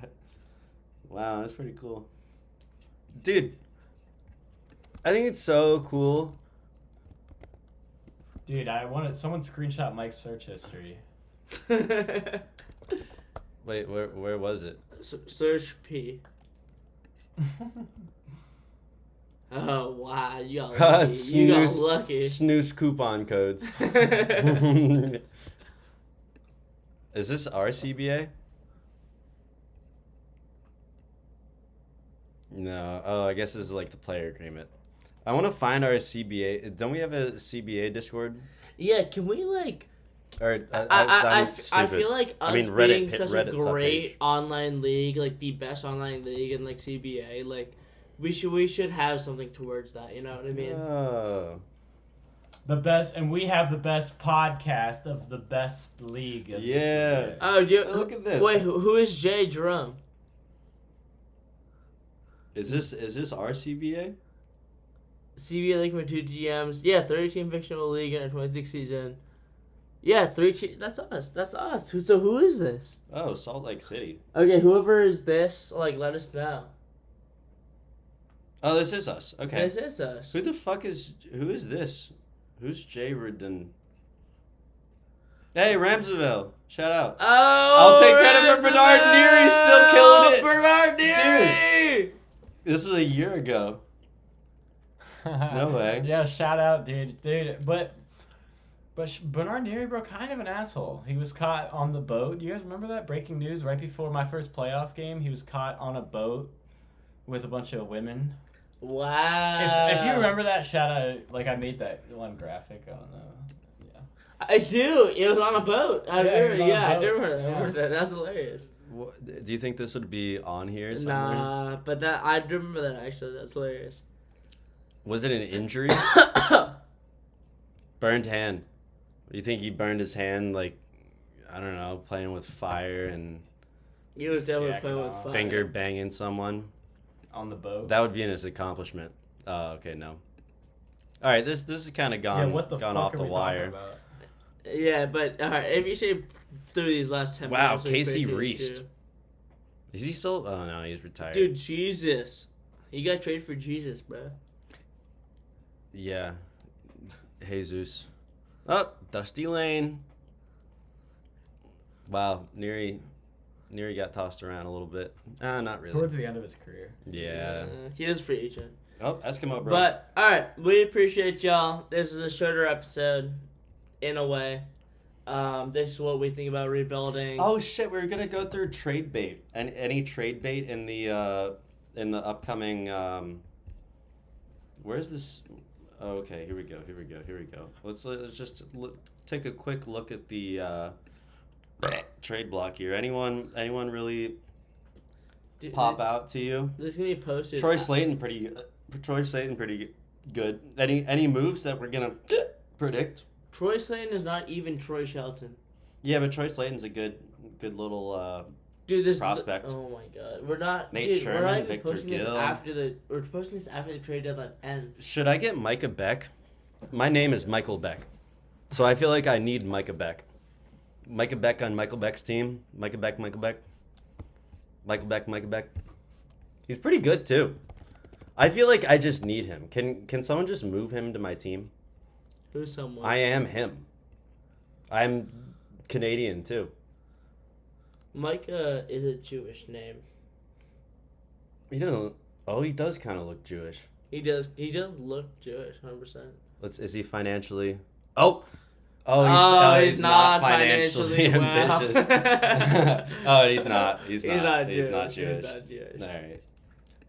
Wow, that's pretty cool. Dude, I think it's so cool. Dude, someone screenshot Mike's search history. Wait, where was it? Search P. Oh, wow. You got lucky. You got lucky. Snooze coupon codes. Is this our CBA? No. Oh, I guess this is like the player agreement. I want to find our CBA. Don't we have a CBA Discord? Yeah, can we like... Or I stupid. feel like us Reddit, being such a Reddit's great subpage. online league, like the best online league in like CBA, like we should have something towards that. You know what I mean? Oh. The best, and we have the best podcast of the best league. Of Yeah. this Oh, Look at this. Wait, who is Jay Jerome? Is this our CBA? CBA looking for 2 GMs. Yeah, 30-team fictional league in our 26th season. Yeah, 3 That's us. That's us. So who is this? Oh, Salt Lake City. Okay, whoever is this, like, let us know. Oh, this is us. Okay. This is us. Who is this? Who's Jay Redden? Hey, Ramseville. Shout out. Oh, I'll take credit for Bernard Neary still killing it. Bernard Neary! This is a year ago. No way. Yeah, shout out, dude. But Bernard Neary, bro, kind of an asshole. He was caught on the boat. Do you guys remember that? Breaking news right before my first playoff game. He was caught on a boat with a bunch of women. Wow. If you remember that, shout out. Like, I made that one graphic. I don't know. Yeah. I do. It was on a boat. I Yeah, it was remember. on a I boat. do remember that. I Yeah. remember that. That's hilarious. Do you think this would be on here somewhere? Nah, but I do remember that actually. That's hilarious. Was it an injury? Burned hand. Do you think he burned his hand, like, I don't know, playing with fire and He was definitely Jacking playing with off. fire. finger banging someone? On the boat. That would be his accomplishment. Oh, okay, no. All right, this is kind of gone what the gone fuck off are the we wire. talking about? Yeah, but if you say through these last 10 Wow, minutes. we Casey break it Reist. too. Is he still? Oh no, he's retired. Dude, Jesus. You got traded for Jesus, bro. Yeah, Jesus. Oh, Dusty Lane. Wow, Neary got tossed around a little bit. Not really. Towards the end of his career. Yeah. He is a free agent. Oh, Eskimo, bro. But, alright, we appreciate y'all. This is a shorter episode, in a way. This is what we think about rebuilding. Oh shit, we were gonna go through trade bait and any trade bait in the upcoming. Where's this? Oh, okay, here we go. Let's just take a quick look at the trade block here. Anyone really Dude, pop out to you? This is gonna be posted. Troy Slayton pretty good. Any moves that we're gonna predict? Troy Slayton is not even Troy Shelton. Yeah, but Troy Slayton's a good little Dude, this prospect. Oh my god, we're not. Nate dude, Sherman, we're not even Victor posting this Gill. We're posting this after the trade deadline ends. Should I get Micah Beck? My name is Michael Beck, so I feel like I need Micah Beck. Micah Beck on Michael Beck's team. Micah Beck. He's pretty good too. I feel like I just need him. Can someone just move him to my team? Who's someone? I am him. I'm Canadian too. Micah is a Jewish name. He doesn't. Oh, he does kind of look Jewish. He does. He does look Jewish, 100%. Is he financially? Oh, he's not financially well. ambitious. Oh, he's not. He's not Jewish. He's not Jewish. All right.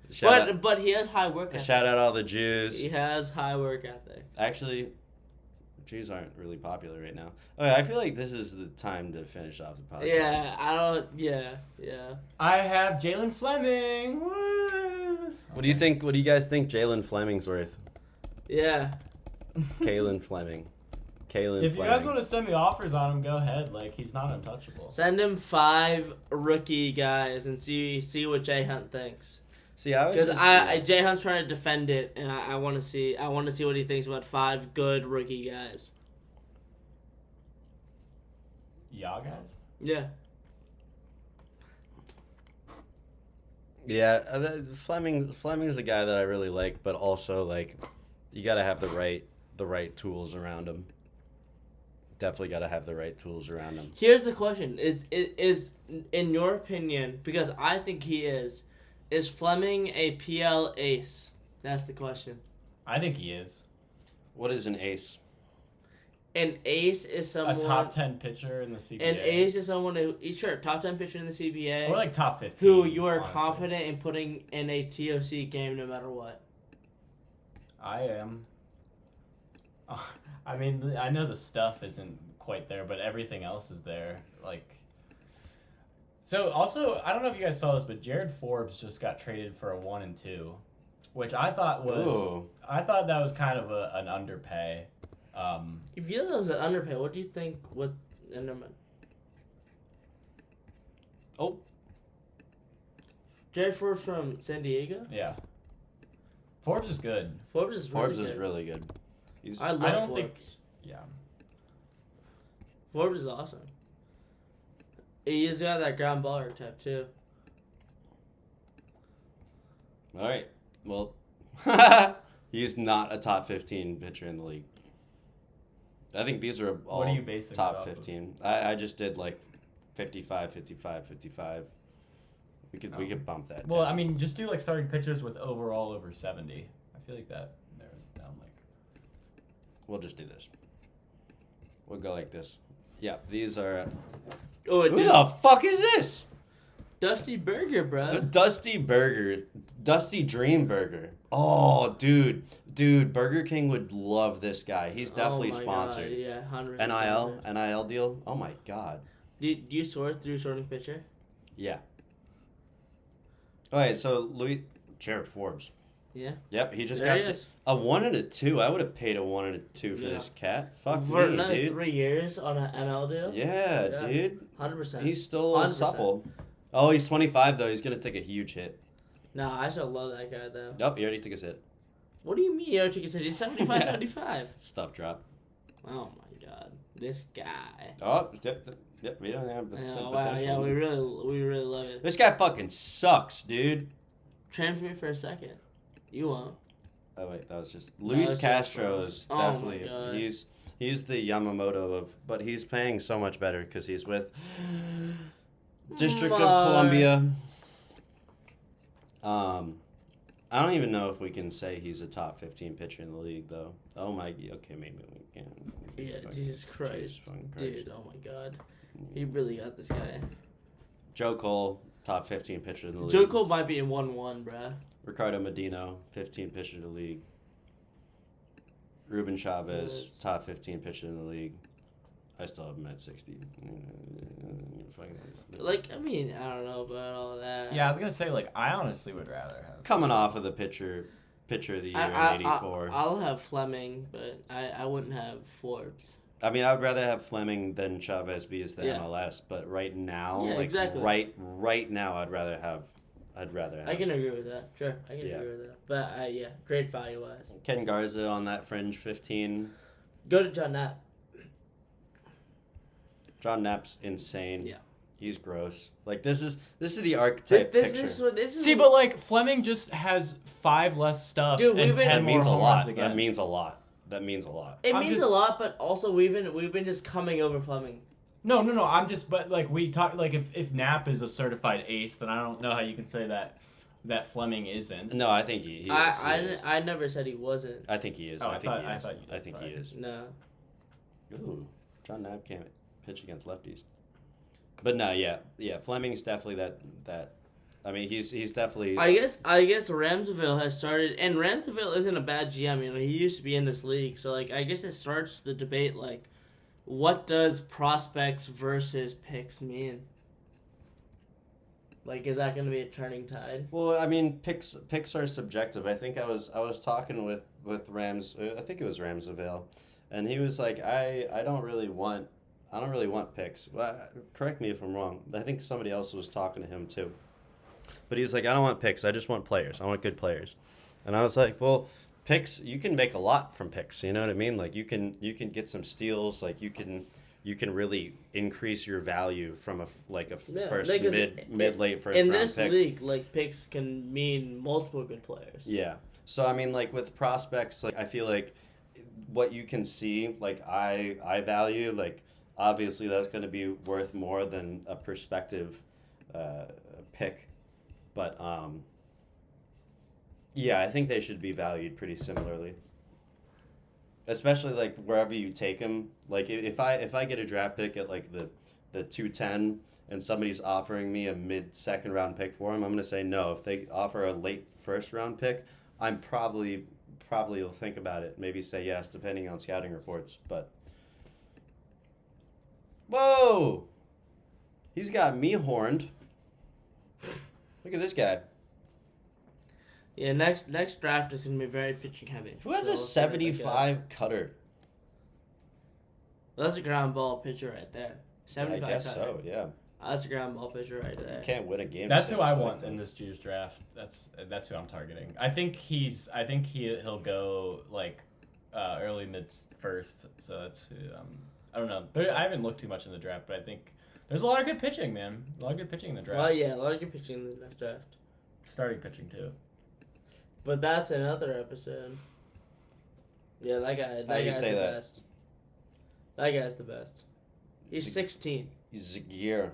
Shout out, But he has high work ethic. shout out all the Jews. He has high work ethic. Actually, Jews aren't really popular right now. Okay, I feel like this is the time to finish off the podcast. Yeah, I don't. Yeah. I have Jalen Fleming. Woo! What do you think? What do you guys think Jalen Fleming's worth? Yeah. Kalen Fleming. If you guys want to send me offers on him, go ahead. Like, he's not untouchable. Send him 5 rookie guys and see what Jay Hunt thinks. See, I would Because just Jay Hunt's trying to defend it, and I want to see what he thinks about 5 good rookie guys. Y'all guys? Yeah. Yeah, Fleming's a guy that I really like, but also like you got to have the right tools around him. Definitely got to have the right tools around him. Here's the question: Is in your opinion? Because I think he is. Is Fleming a PL ace? That's the question. I think he is. What is an ace? An ace is someone. A top 10 pitcher in the CBA. An ace is someone who, sure, top 10 pitcher in the CBA. Or like top 15. Who you are honestly. confident in putting in a TOC game no matter what. I am. I mean, I know the stuff isn't quite there, but everything else is there. Like, so also, I don't know if you guys saw this, but Jared Forbes just got traded for a 1 and 2, which I thought was. Ooh. I thought that was kind of an underpay. If you thought that was an underpay, what do you think would Enderman? Oh. Jared Forbes from San Diego. Yeah. Forbes is good. Forbes is really Forbes good. is really good. I love I don't Forbes. think. Yeah. Forbes is awesome. He's got that ground ball type too. All right. Well, he's not a top 15 pitcher in the league. I think these are all What are you basing it top off of? 15. I just did like 55, 55, 55. We could bump that. Well, down. I mean, just do like starting pitchers with overall over 70. I feel like that narrows it down. Like, we'll just do this. We'll go like this. Yeah, these are. Oh, Who the fuck is this? Dusty Burger, bro. Dusty Burger, Dusty Dream Burger. Oh, dude, Burger King would love this guy. He's definitely Oh my sponsored. God, yeah, 100%. NIL deal. Oh my god. Do you sort through sorting pitcher? Yeah. All right, so Jared Forbes. Yeah. Yep, he just There got he is. a 1 and a 2. I would have paid a 1 and a 2 for Yeah. this cat. Fuck For me, another dude. 3 years on an NL deal. Yeah, Yeah. dude. 100%. He's still 100%. supple. Oh, he's 25 though. He's gonna take a huge hit. Nah, I still love that guy though. Nope, he already took his hit. What do you mean, Yochika said he's 75, 75? Stuff drop. Oh my god, this guy. Oh, yep. We don't have the Oh, potential. wow, yeah, we really love it. This guy fucking sucks, dude. Transfer me for a second. You won't. Oh wait, that was just No, Luis that's Castro not is close. Oh my definitely God. he's the Yamamoto of, but he's paying so much better because he's with District of Mark. Columbia. I don't even know if we can say he's a top 15 pitcher in the league though. Oh my, okay, maybe we can. Yeah, Fucking- Jesus Christ. fucking Christ. Dude, oh my god. He really got this guy. Joe Cole, top 15 pitcher in the league. Joe Cole might be in 1-1, bruh. Ricardo Medino, 15 pitcher in the league. Ruben Chavez, Yes. top 15 pitcher in the league. I still have him at 60. Like, I mean, I don't know about all that. yeah, I was gonna say like I honestly would rather have. Coming off of the pitcher of the year in 84. I'll have Fleming, but I wouldn't have Forbes. I mean, I would rather have Fleming than Chavez be as the Yeah. MLS, but right now, Yeah, like exactly. right now, I'd rather have. I can agree with that. Sure, I can Yeah. agree with that. But yeah, great value wise. Ken Garza on that fringe 15. Go to John Knapp. John Knapp's insane. Yeah. He's gross. Like this is the archetype picture. This is See, but like Fleming just has 5 less stuff Dude, we've and been- 10 that more means a home lot. runs That against. means a lot. That means a lot. it I'm means just- a lot, but also we've been just coming over Fleming. No. I'm just, but like we talk, like if Knapp is a certified ace, then I don't know how you can say that Fleming isn't. No, I think he is. He is. I never said he wasn't. I think he is. Oh, I think he I is. thought you did, I think he sorry. is. No. Ooh, John Knapp can't pitch against lefties. But no, yeah. Fleming's definitely that. I mean, he's definitely. I guess Ramseville has started, and Ramseville isn't a bad GM. You know, he used to be in this league, so like I guess it starts the debate like, what does prospects versus picks mean? Like, is that going to be a turning tide? Well, I mean, picks are subjective. I think I was talking with Rams. I think it was Ramseville, and he was like, I don't really want picks. Well, correct me if I'm wrong. I think somebody else was talking to him too. But he was like, I don't want picks. I just want players. I want good players. And I was like, well, picks, you can make a lot from picks. You know what I mean? Like you can get some steals. Like you can really increase your value from a Yeah, first like, 'cause mid late first in round this pick. league, like picks can mean multiple good players. Yeah. So I mean, like with prospects, like I feel like what you can see, like I value, like obviously that's going to be worth more than a prospective pick, but yeah, I think they should be valued pretty similarly. Especially like wherever you take them. Like if I get a draft pick at like the 210 and somebody's offering me a mid second round pick for him, I'm gonna say no. If they offer a late first round pick, I'm probably will think about it. Maybe say yes, depending on scouting reports. But whoa, he's got me horned. Look at this guy. Yeah, next draft is gonna be very pitching heavy. Who has So a let's see what that 75 cutter? goes. Well, that's a ground ball pitcher right there. I 75 guess cutter. so. Yeah. That's a ground ball pitcher right there. Can't win a game. That's who I six, want like in this year's draft. That's who I'm targeting. I think he'll go like early mid first. So that's I don't know. I haven't looked too much in the draft, but I think there's a lot of good pitching, man. A lot of good pitching in the draft. Well, yeah, a lot of good pitching in the next draft. Starting pitching too. But that's another episode. Yeah, that guy. That you guy's say the that? best. That guy's the best. He's 16. He's a gear.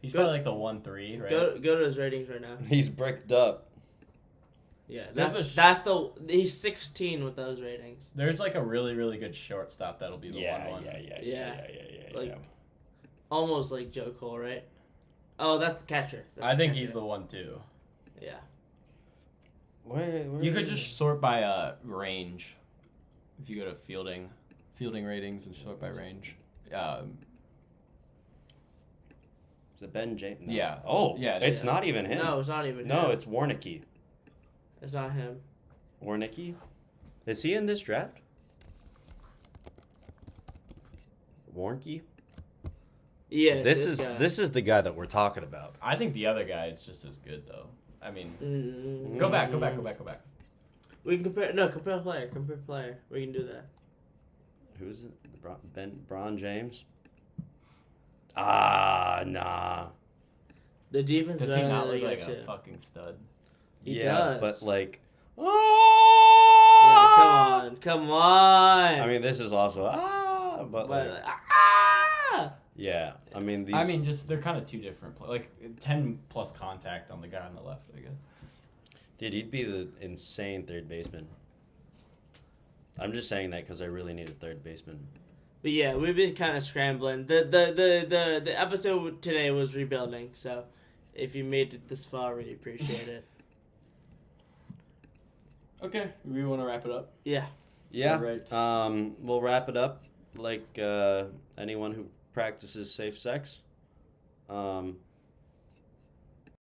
He's Go- probably like the 1-3, right? Go to his ratings right now. He's bricked up. Yeah, There's he's 16 with those ratings. There's like a really, really good shortstop that'll be the Yeah. Like, almost like Joe Cole, right? Oh, that's the catcher. I think he's the 1-2. Yeah. Where You could just sort by range. If you go to fielding ratings and sort by range. Is it Ben James? No. Yeah. Oh, Yeah, it it's is. not even him. No, it's not even No, him. it's Warnicki. It's not him. Warnicki? Is he in this draft? Warnke? Yeah, This is the guy that we're talking about. I think the other guy is just as good though. I mean, Mm, go back. We can compare. No, compare player. We can do that. Who's it? Bron James? Ah, nah. The defense. Does he better not than look they like got a you. fucking stud? He Yeah, does. but like. Yeah, Ah! come on. I mean, this is also but like, yeah. I mean, these. Just they're kind of two different. Like 10 plus contact on the guy on the left, I guess. Dude, he'd be the insane third baseman. I'm just saying that because I really need a third baseman. But yeah, we've been kind of scrambling. The episode today was rebuilding. So, if you made it this far, we appreciate it. Okay, we want to wrap it up. Yeah. Yeah. Alright. We'll wrap it up like anyone who practices safe sex.